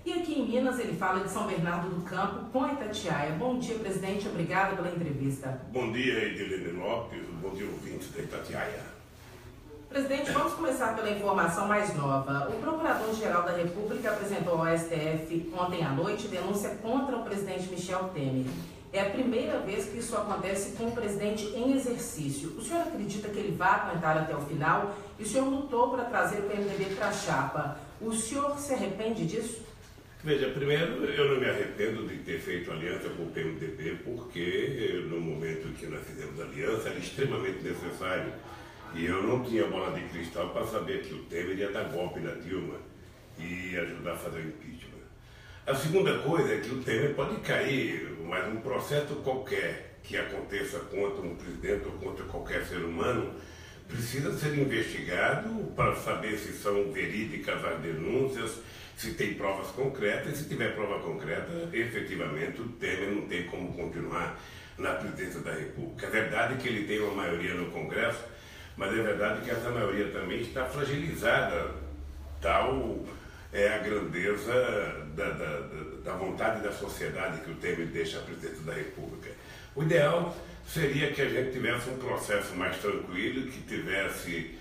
E aqui em Minas ele fala de São Bernardo do Campo com Itatiaia. Bom dia, presidente. Obrigada pela entrevista. Bom dia, Edilene Lopes. Bom dia, ouvintes da Itatiaia. Presidente, vamos começar pela informação mais nova. O Procurador-Geral da República apresentou ao STF ontem à noite denúncia contra o presidente Michel Temer. É a primeira vez que isso acontece com o presidente em exercício. O senhor acredita que ele vai aguentar até o final? E o senhor lutou para trazer o PMDB para a chapa. O senhor se arrepende disso? Veja, primeiro, eu não me arrependo de ter feito aliança com o PMDB, porque no momento em que nós fizemos aliança era extremamente necessário. E eu não tinha bola de cristal para saber que o Temer ia dar golpe na Dilma e ajudar a fazer o impeachment. A segunda coisa é que o Temer pode cair, mas um processo qualquer que aconteça contra um presidente ou contra qualquer ser humano precisa ser investigado para saber se são verídicas as denúncias, se tem provas concretas, e se tiver prova concreta, efetivamente o Temer não tem como continuar na presidência da República. É verdade que ele tem uma maioria no Congresso, mas é verdade que essa maioria também está fragilizada. Tal é a grandeza da vontade da sociedade que o Temer deixa a presidência da República. O ideal seria que a gente tivesse um processo mais tranquilo, que tivesse...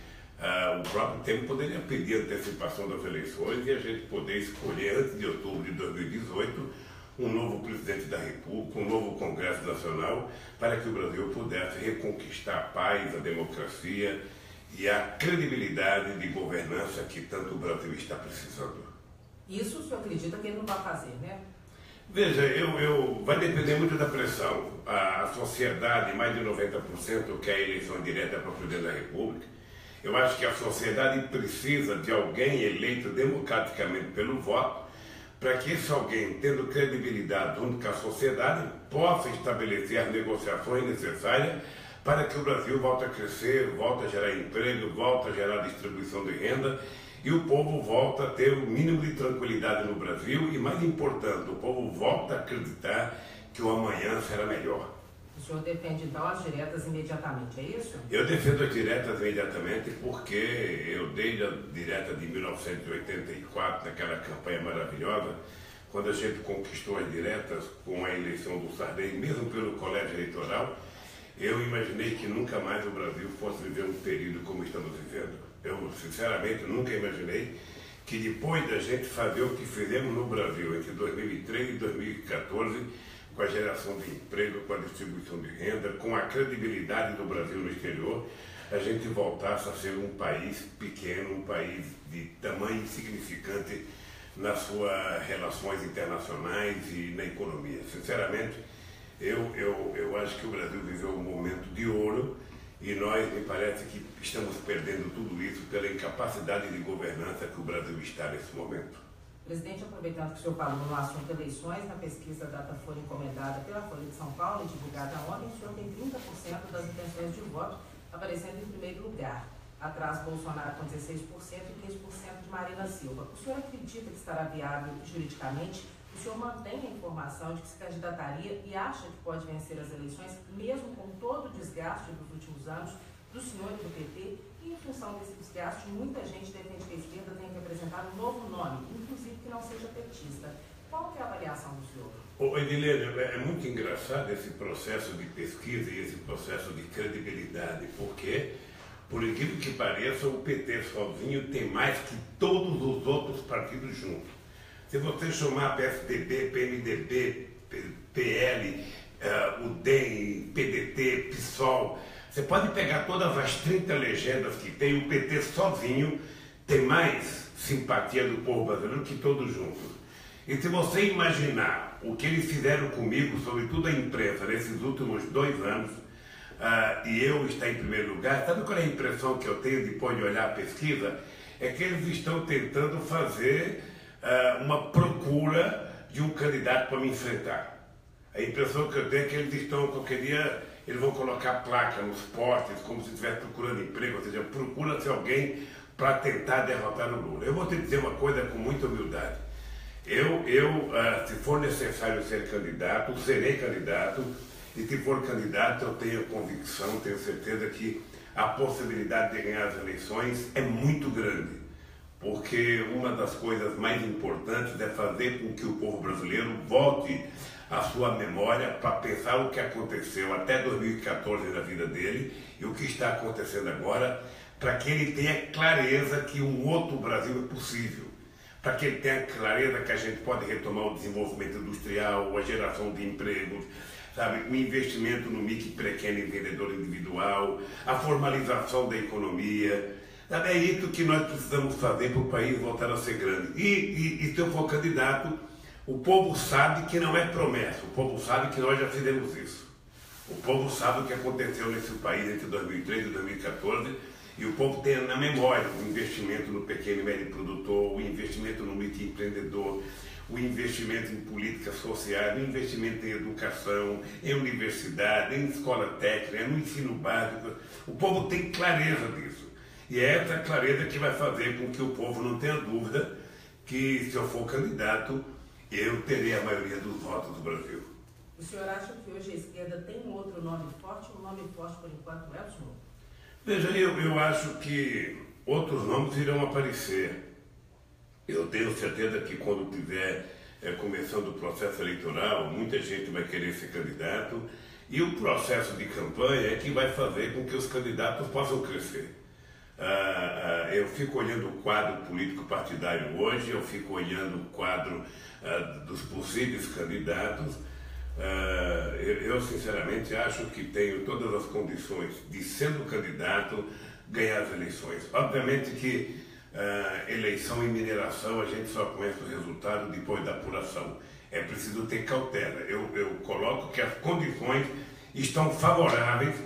o próprio Temer poderia pedir antecipação das eleições e a gente poder escolher, antes de outubro de 2018, um novo presidente da República, um novo Congresso Nacional, para que o Brasil pudesse reconquistar a paz, a democracia e a credibilidade de governança que tanto o Brasil está precisando. Isso o senhor acredita que ele não vai fazer, né? Veja, vai depender muito da pressão. A sociedade, mais de 90%, quer a eleição direta para o presidente da República. Eu acho que a sociedade precisa de alguém eleito democraticamente pelo voto, para que esse alguém, tendo credibilidade junto com a sociedade, possa estabelecer as negociações necessárias para que o Brasil volte a crescer, volte a gerar emprego, volte a gerar distribuição de renda e o povo volta a ter o mínimo de tranquilidade no Brasil e, mais importante, o povo volta a acreditar que o amanhã será melhor. O senhor defende, então, as diretas imediatamente, é isso? Eu defendo as diretas imediatamente porque eu, desde a direta de 1984, naquela campanha maravilhosa, quando a gente conquistou as diretas com a eleição do Sarney, mesmo pelo colégio eleitoral, eu imaginei que nunca mais o Brasil fosse viver um período como estamos vivendo. Eu, sinceramente, nunca imaginei que depois da gente fazer o que fizemos no Brasil entre 2013 e 2014, com a geração de emprego, com a distribuição de renda, com a credibilidade do Brasil no exterior, a gente voltasse a ser um país pequeno, um país de tamanho insignificante nas suas relações internacionais e na economia. Sinceramente, eu acho que o Brasil viveu um momento de ouro e nós, me parece que estamos perdendo tudo isso pela incapacidade de governança que o Brasil está nesse momento. Presidente, aproveitando que o senhor falou no assunto eleições, na pesquisa Datafolha encomendada pela Folha de São Paulo e divulgada ontem, o senhor tem 30% das intenções de voto aparecendo em primeiro lugar, atrás Bolsonaro com 16% e 15% de Marina Silva. O senhor acredita que estará viável juridicamente? O senhor mantém a informação de que se candidataria e acha que pode vencer as eleições, mesmo com todo o desgaste dos últimos anos do senhor e do PT? E em função desse desgaste, muita gente defende que a esquerda tem que apresentar um novo nome, inclusive que não seja petista. Qual que é a avaliação do senhor? Ô Edilene, é muito engraçado esse processo de pesquisa e esse processo de credibilidade, porque, por incrível que pareça, o PT sozinho tem mais que todos os outros partidos juntos. Se você somar PSDB, PMDB, PL, o DEM, PDT, PSOL, você pode pegar todas as 30 legendas que tem, o PT sozinho tem mais simpatia do povo brasileiro que todos juntos. E se você imaginar o que eles fizeram comigo, sobretudo a imprensa, nesses últimos 2 anos, e eu estar em primeiro lugar, sabe qual é a impressão que eu tenho depois de olhar a pesquisa? É que eles estão tentando fazer uma procura de um candidato para me enfrentar. A impressão que eu tenho é que eles estão, qualquer dia, eles vão colocar placa nos postes, como se estivesse procurando emprego, ou seja, procura-se alguém para tentar derrotar o Lula. Eu vou te dizer uma coisa com muita humildade. Se for necessário ser candidato, serei candidato, e se for candidato, eu tenho convicção, tenho certeza que a possibilidade de ganhar as eleições é muito grande. porque uma das coisas mais importantes é fazer com que o povo brasileiro volte à sua memória para pensar o que aconteceu até 2014 na vida dele e o que está acontecendo agora, para que ele tenha clareza que um outro Brasil é possível, para que ele tenha clareza que a gente pode retomar o desenvolvimento industrial, a geração de empregos, sabe, o investimento no micro, pequeno e vendedor individual, a formalização da economia. Sabe, é isso que nós precisamos fazer para o país voltar a ser grande. E se eu for candidato, o povo sabe que não é promessa, o povo sabe que nós já fizemos isso. O povo sabe o que aconteceu nesse país entre 2013 e 2014 e o povo tem na memória o investimento no pequeno e médio produtor, o investimento no microempreendedor, o investimento em políticas sociais, o investimento em educação, em universidade, em escola técnica, no ensino básico. O povo tem clareza disso. E é essa clareza que vai fazer com que o povo não tenha dúvida que, se eu for candidato, eu terei a maioria dos votos do Brasil. O senhor acha que hoje a esquerda tem um outro nome forte? Um nome forte, por enquanto, é o senhor? Veja, eu acho que outros nomes irão aparecer. Eu tenho certeza que quando tiver começando o processo eleitoral, muita gente vai querer ser candidato e o processo de campanha é que vai fazer com que os candidatos possam crescer. Eu fico olhando o quadro político partidário hoje, eu fico olhando o quadro dos possíveis candidatos. Eu sinceramente acho que tenho todas as condições de, sendo candidato, ganhar as eleições. Obviamente que eleição e mineração a gente só conhece o resultado depois da apuração. É preciso ter cautela. Eu coloco que as condições estão favoráveis,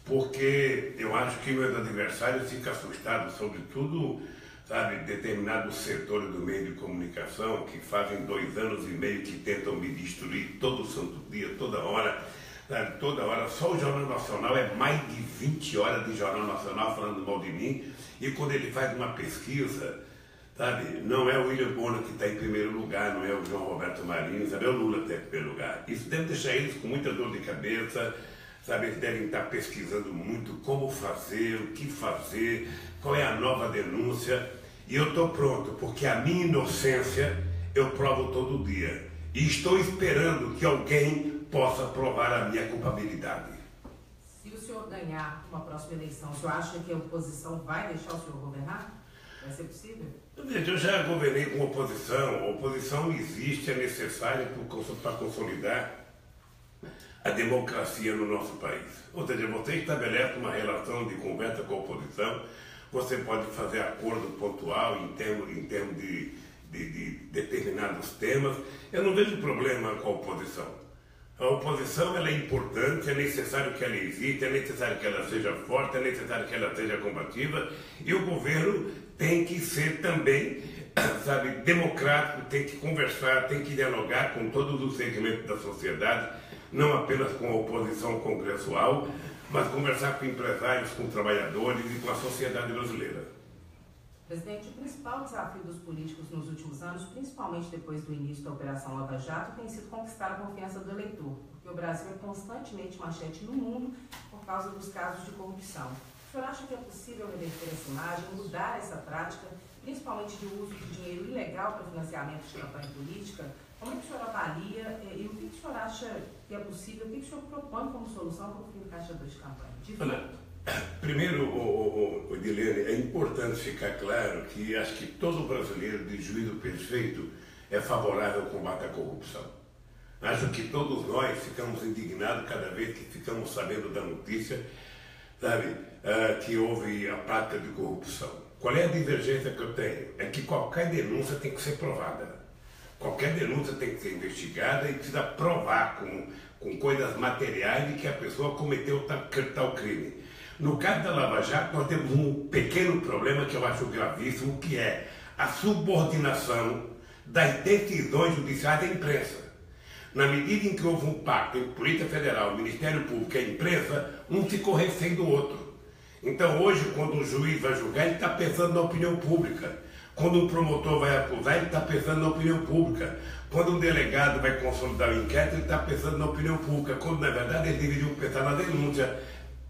porque eu acho que meus adversários ficam assustados, sobretudo, sabe, determinados setores do meio de comunicação que fazem 2 anos e meio que tentam me destruir todo santo dia, toda hora, sabe, toda hora. Só o Jornal Nacional é mais de 20 horas de Jornal Nacional falando mal de mim, e quando ele faz uma pesquisa, sabe, não é o William Bonner que está em primeiro lugar, não é o João Roberto Marinho, sabe, é o Lula que está em primeiro lugar. Isso deve deixar eles com muita dor de cabeça, sabe, eles devem estar pesquisando muito como fazer, o que fazer, qual é a nova denúncia. E eu estou pronto, porque a minha inocência eu provo todo dia. E estou esperando que alguém possa provar a minha culpabilidade. Se o senhor ganhar uma próxima eleição, o senhor acha que a oposição vai deixar o senhor governar? Vai ser possível? Eu já governei com oposição. A oposição existe, é necessária para consolidar a democracia no nosso país. Ou seja, você estabelece uma relação de conversa com a oposição, você pode fazer acordo pontual em termos de determinados temas. Eu não vejo problema com a oposição. A oposição ela é importante, é necessário que ela exista, é necessário que ela seja forte, é necessário que ela seja combativa, e o governo tem que ser também, sabe, democrático, tem que conversar, tem que dialogar com todos os segmentos da sociedade, não apenas com a oposição congressual, mas conversar com empresários, com trabalhadores e com a sociedade brasileira. Presidente, o principal desafio dos políticos nos últimos anos, principalmente depois do início da Operação Lava Jato, tem sido conquistar a confiança do eleitor, porque o Brasil é constantemente manchete no mundo por causa dos casos de corrupção. O senhor acha que é possível reverter essa imagem, mudar essa prática, principalmente de uso de dinheiro ilegal para financiamento de campanha política? Como é que o senhor avalia e o que o senhor acha que é possível, o que o senhor propõe como solução para o fim do Caixa 2 de campanha? Primeiro, Edilene, é importante ficar claro que acho que todo brasileiro de juízo perfeito é favorável ao combate à corrupção. Acho que todos nós ficamos indignados cada vez que ficamos sabendo da notícia, sabe, que houve a prática de corrupção. Qual é a divergência que eu tenho? É que qualquer denúncia tem que ser provada. Qualquer denúncia tem que ser investigada e precisa provar com coisas materiais de que a pessoa cometeu tal crime. No caso da Lava Jato, nós temos um pequeno problema que eu acho gravíssimo, que é a subordinação das decisões judiciais à imprensa. Na medida em que houve um pacto entre Polícia Federal, Ministério Público e a imprensa, um ficou refém do outro. Então hoje, quando o juiz vai julgar, ele está pensando na opinião pública. Quando um promotor vai acusar, ele está pensando na opinião pública. Quando um delegado vai consolidar o inquérito, ele está pensando na opinião pública. Quando, na verdade, eles deveriam pensar na denúncia,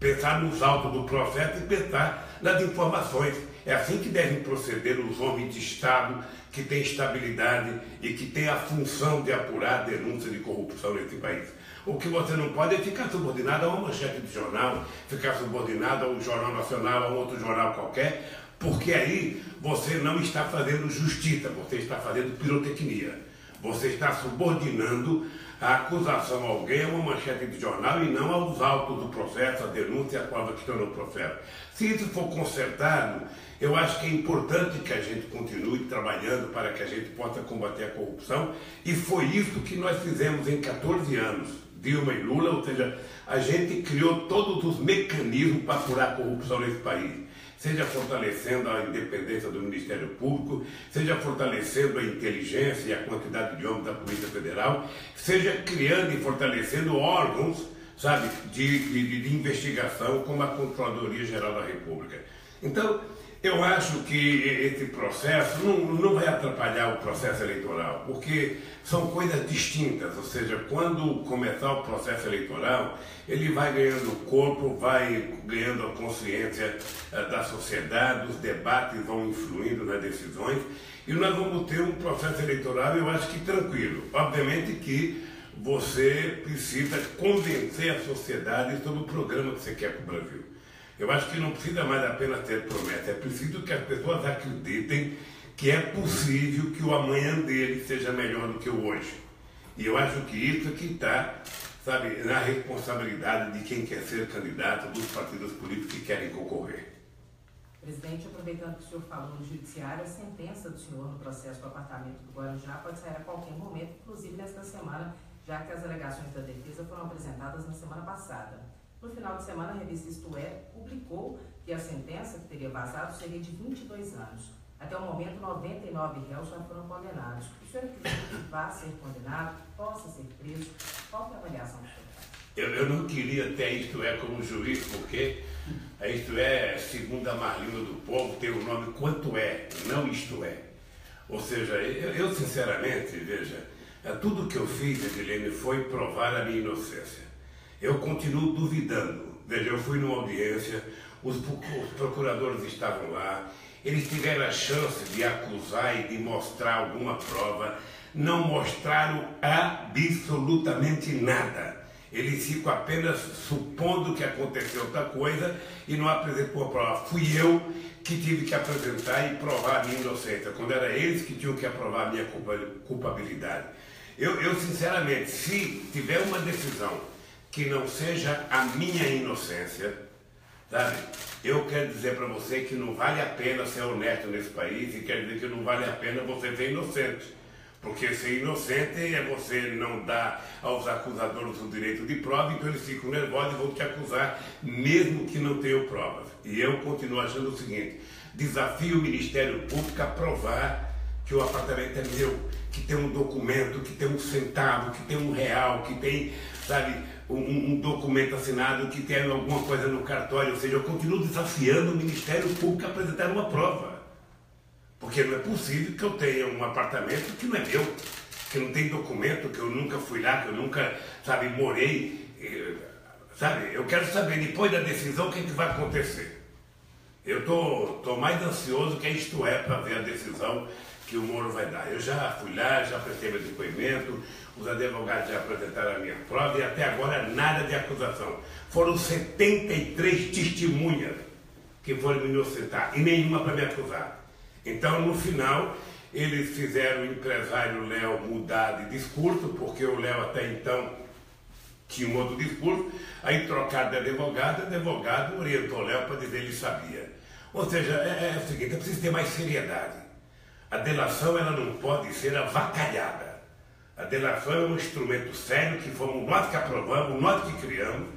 pensar nos autos do processo e pensar nas informações. É assim que devem proceder os homens de Estado que têm estabilidade e que têm a função de apurar a denúncia de corrupção nesse país. O que você não pode é ficar subordinado a uma manchete de jornal, ficar subordinado a um jornal nacional, a um outro jornal qualquer, porque aí você não está fazendo justiça, você está fazendo pirotecnia. Você está subordinando a acusação a alguém a uma manchete de jornal e não aos autos do processo, a denúncia e a prova que estão no processo. Se isso for consertado, eu acho que é importante que a gente continue trabalhando para que a gente possa combater a corrupção, e foi isso que nós fizemos em 14 anos, Dilma e Lula, ou seja, a gente criou todos os mecanismos para apurar a corrupção nesse país. Seja fortalecendo a independência do Ministério Público, seja fortalecendo a inteligência e a quantidade de homens da Polícia Federal, seja criando e fortalecendo órgãos, sabe, de investigação, como a Controladoria Geral da República. Então, eu acho que esse processo não vai atrapalhar o processo eleitoral, porque são coisas distintas, ou seja, quando começar o processo eleitoral, ele vai ganhando corpo, vai ganhando a consciência da sociedade, os debates vão influindo nas decisões, e nós vamos ter um processo eleitoral, eu acho que tranquilo. Obviamente que você precisa convencer a sociedade sobre o programa que você quer para o Brasil. Eu acho que não precisa mais apenas ter promessa, é preciso que as pessoas acreditem que é possível que o amanhã dele seja melhor do que o hoje. E eu acho que isso que está, sabe, na responsabilidade de quem quer ser candidato, dos partidos políticos que querem concorrer. Presidente, aproveitando que o senhor falou no judiciário, a sentença do senhor no processo do apartamento do Guarujá pode sair a qualquer momento, inclusive nesta semana, já que as alegações da defesa foram apresentadas na semana passada. No final de semana, a revista Isto É publicou que a sentença que teria vazado seria de 22 anos. Até o momento, 99 réus já foram condenados. O senhor acredita que vá ser condenado, possa ser preso? Qual que é a avaliação do senhor? Eu não queria ter a Isto É como juiz, porque a Isto É, segundo a Marlina do Povo, tem o nome Quanto É, não Isto É. Ou seja, eu sinceramente, veja, tudo que eu fiz, Edilene, foi provar a minha inocência. Eu continuo duvidando. Veja, eu fui numa audiência, os procuradores estavam lá, eles tiveram a chance de acusar e de mostrar alguma prova, não mostraram absolutamente nada. Eles ficam apenas supondo que aconteceu outra coisa e não apresentou a prova. Fui eu que tive que apresentar e provar a minha inocência, quando era eles que tinham que aprovar a minha culpabilidade. Eu sinceramente, se tiver uma decisão que não seja a minha inocência, sabe? Eu quero dizer para você que não vale a pena ser honesto nesse país, e quero dizer que não vale a pena você ser inocente. Porque ser inocente é você não dar aos acusadores o direito de prova, então eles ficam nervosos e vão te acusar, mesmo que não tenham provas. E eu continuo achando o seguinte: desafio o Ministério Público a provar que o apartamento é meu, que tem um documento, que tem um centavo, que tem um real, que tem, sabe, um documento assinado, que tem alguma coisa no cartório. Ou seja, eu continuo desafiando o Ministério Público a apresentar uma prova. Porque não é possível que eu tenha um apartamento que não é meu, que não tem documento, que eu nunca fui lá, que eu nunca, sabe, morei. Sabe, eu quero saber, depois da decisão, o que vai acontecer. Eu estou mais ansioso que Isto É para ver a decisão que o Moro vai dar. Eu já fui lá, já prestei meu depoimento, os advogados já apresentaram a minha prova e até agora nada de acusação. Foram 73 testemunhas que foram me inocentar e nenhuma para me acusar. Então, no final, eles fizeram o empresário Léo mudar de discurso, porque o Léo até então tinha um outro discurso, aí trocaram de advogado, o advogado orientou o Léo para dizer que ele sabia. Ou seja, é o seguinte, é preciso ter mais seriedade. A delação, ela não pode ser avacalhada. A delação é um instrumento sério que fomos nós que aprovamos, nós que criamos,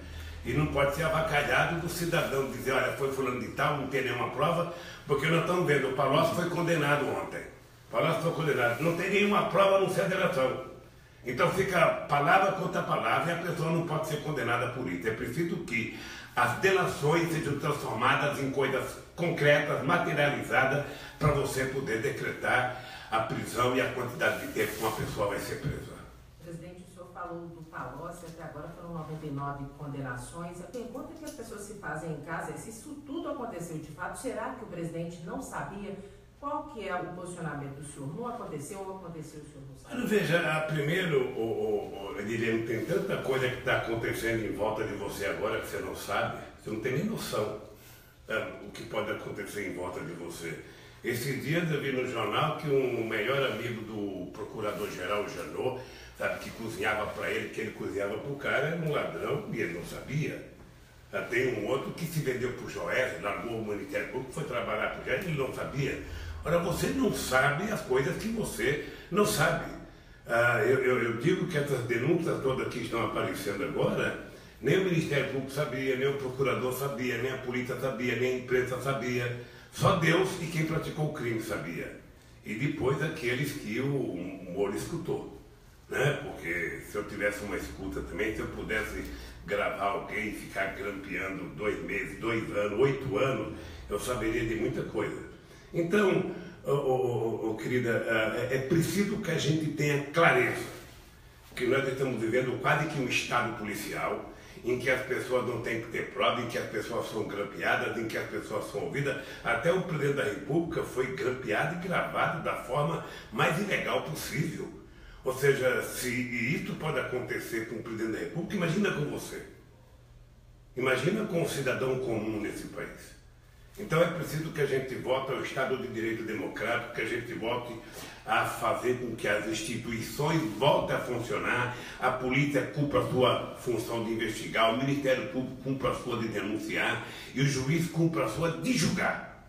e não pode ser avacalhado do cidadão dizer, olha, foi fulano de tal, não tem nenhuma prova, porque nós estamos vendo, o Palocci foi condenado ontem. O Palocci foi condenado, não tem nenhuma prova a não ser a delação. Então fica palavra contra palavra e a pessoa não pode ser condenada por isso. É preciso que as delações sejam transformadas em coisas concretas, materializadas, para você poder decretar a prisão e a quantidade de tempo que uma pessoa vai ser presa. Presidente, o senhor falou Raul do Palocci, até agora foram 99 condenações. A pergunta que as pessoas se fazem em casa é se isso tudo aconteceu de fato, será que o presidente não sabia? Qual que é o posicionamento do senhor? Não aconteceu ou aconteceu, o senhor não sabe? Mas veja, primeiro, Edilene, tem tanta coisa que está acontecendo em volta de você agora que você não sabe, você não tem nem noção o que pode acontecer em volta de você. Esses dias eu vi no jornal que um melhor amigo do procurador-geral, Janot, sabe, que cozinhava para ele, que ele cozinhava para o cara, era um ladrão e ele não sabia. Tem um outro que se vendeu para o Joés, largou o Ministério Público, foi trabalhar para o Joés e ele não sabia. Ora, você não sabe as coisas que você não sabe. Eu digo que essas denúncias todas que estão aparecendo agora, nem o Ministério Público sabia, nem o procurador sabia, nem a polícia sabia, nem a imprensa sabia. Só Deus e quem praticou o crime sabia. E depois aqueles que o Moro escutou. Né? Porque se eu tivesse uma escuta também, se eu pudesse gravar alguém e ficar grampeando 2 meses, 2 anos, 8 anos, eu saberia de muita coisa. Então, querida, é preciso que a gente tenha clareza que nós estamos vivendo quase que um estado policial, em que as pessoas não têm que ter prova, em que as pessoas são grampeadas, em que as pessoas são ouvidas. Até o presidente da República foi grampeado e gravado da forma mais ilegal possível. Ou seja, se isso pode acontecer com o presidente da República, imagina com você. Imagina com um cidadão comum nesse país. Então é preciso que a gente volte ao Estado de Direito Democrático, que a gente volte a fazer com que as instituições voltem a funcionar, a polícia cumpra a sua função de investigar, o Ministério Público cumpra a sua de denunciar e o juiz cumpra a sua de julgar,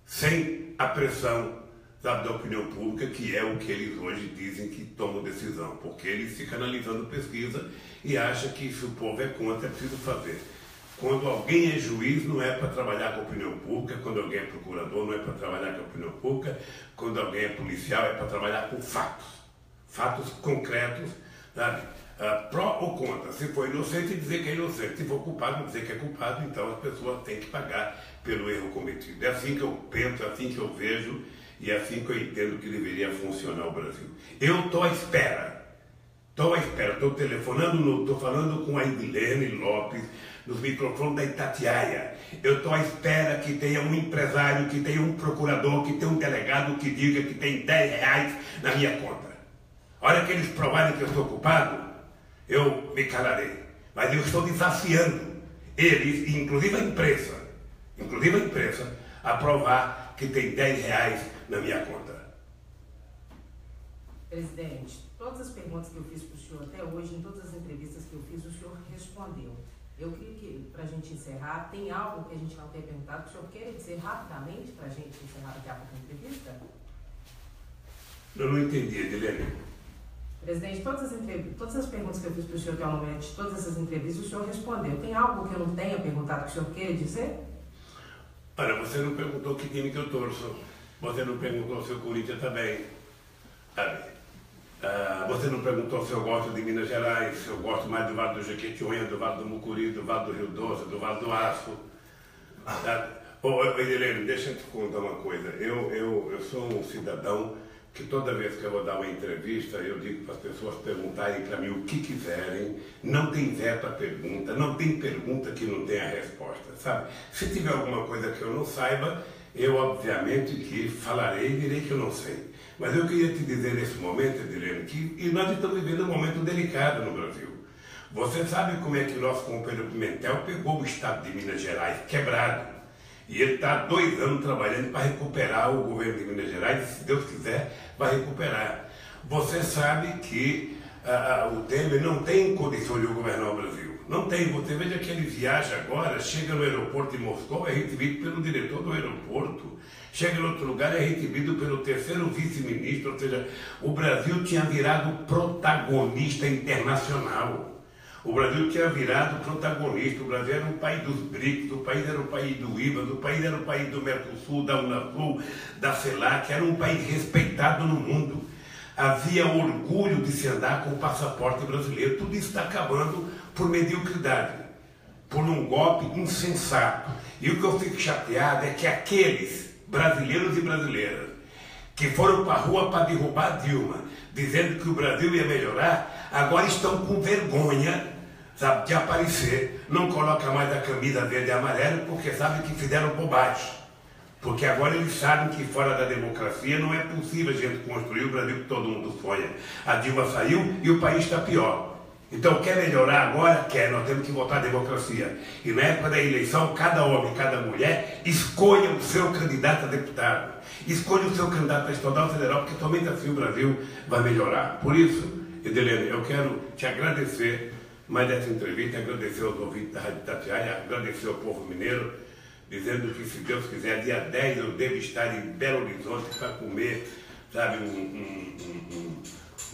sem a pressão da opinião pública, que é o que eles hoje dizem que tomam decisão, porque eles ficam analisando pesquisa e acham que se o povo é contra, é preciso fazer. Quando alguém é juiz, não é para trabalhar com a opinião pública, quando alguém é procurador, não é para trabalhar com a opinião pública, quando alguém é policial, é para trabalhar com fatos. Fatos concretos, sabe? Pró ou contra. Se for inocente, dizer que é inocente. Se for culpado, dizer que é culpado, então as pessoas têm que pagar pelo erro cometido. É assim que eu penso, é assim que eu vejo e é assim que eu entendo que deveria funcionar o Brasil. Eu estou à espera. Estou telefonando, estou falando com a Edilene Lopes, nos microfones da Itatiaia. Eu estou à espera que tenha um empresário, que tenha um procurador, que tenha um delegado que diga que tem R$10 na minha conta. A hora que eles provarem que eu estou culpado, eu me calarei. Mas eu estou desafiando eles, inclusive a imprensa, a provar que tem R$10 na minha conta. Presidente, todas as perguntas que eu fiz para o senhor até hoje, em todas as entrevistas que eu fiz, o senhor respondeu. Eu queria que, para a gente encerrar, tem algo que a gente não tenha perguntado, que o senhor queira dizer rapidamente para a gente encerrar daqui a pouco a entrevista? Eu não entendi, Edilene. Presidente, todas as perguntas que eu fiz para o senhor até o momento, de todas essas entrevistas, o senhor respondeu. Tem algo que eu não tenha perguntado que o senhor queira dizer? Olha, você não perguntou que time que eu torço. Você não perguntou se o Corinthians está bem. Sabe? Você não perguntou se eu gosto de Minas Gerais, se eu gosto mais do Vale do Jequitinhonha, do Vale do Mucuri, do Vale do Rio Doce, do Vale do Aço. Edilene, deixa eu te contar uma coisa. Eu sou um cidadão que toda vez que eu vou dar uma entrevista, eu digo para as pessoas perguntarem para mim o que quiserem, não tem veto a pergunta, não tem pergunta que não tenha resposta, sabe? Se tiver alguma coisa que eu não saiba, eu obviamente que falarei e direi que eu não sei. Mas eu queria te dizer nesse momento, Edilene, que nós estamos vivendo um momento delicado no Brasil. Você sabe como é que o nosso companheiro Pimentel pegou o estado de Minas Gerais quebrado. E ele está há 2 anos trabalhando para recuperar o governo de Minas Gerais, e se Deus quiser, vai recuperar. Você sabe que o Temer não tem condição de governar o Brasil. Não tem. Você veja que ele viaja agora, chega no aeroporto de Moscou, é recebido pelo diretor do aeroporto. Chega em outro lugar, é recebido pelo 3º vice-ministro. Ou seja, o Brasil tinha virado protagonista internacional. O Brasil tinha virado protagonista. O Brasil era um país dos BRICS, o país era o país do IVA, o país era o país do Mercosul, da Unasul, da CELAC, era um país respeitado no mundo. Havia orgulho de se andar com o passaporte brasileiro. Tudo isso está acabando por mediocridade, por um golpe insensato. E o que eu fico chateado é que aqueles brasileiros e brasileiras que foram para a rua para derrubar a Dilma, dizendo que o Brasil ia melhorar, agora estão com vergonha, sabe, de aparecer, não coloca mais a camisa verde e amarela, porque sabem que fizeram bobagem. Porque agora eles sabem que fora da democracia não é possível a gente construir o Brasil que todo mundo sonha. A Dilma saiu e o país está pior. Então, quer melhorar agora? Quer. Nós temos que voltar à democracia. E na época da eleição, cada homem, cada mulher, escolha o seu candidato a deputado. Escolha o seu candidato a estadual federal, porque somente assim o Brasil vai melhorar. Por isso, Edilene, eu quero te agradecer mais dessa entrevista, agradecer aos ouvintes da Rádio Itatiaia, agradecer ao povo mineiro, dizendo que, se Deus quiser, dia 10 eu devo estar em Belo Horizonte para comer, sabe,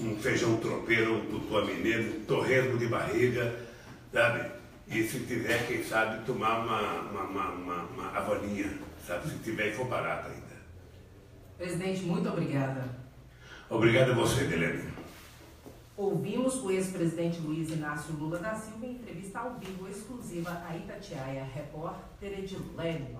um feijão tropeiro, um tutu mineiro, um torresmo de barriga, sabe? E se tiver, quem sabe, tomar uma avaninha, sabe? Se tiver, e for barato ainda. Presidente, muito obrigada. Obrigado a você, Delene. Ouvimos o ex-presidente Luiz Inácio Lula da Silva em entrevista ao vivo exclusiva à Itatiaia, repórter Edilene.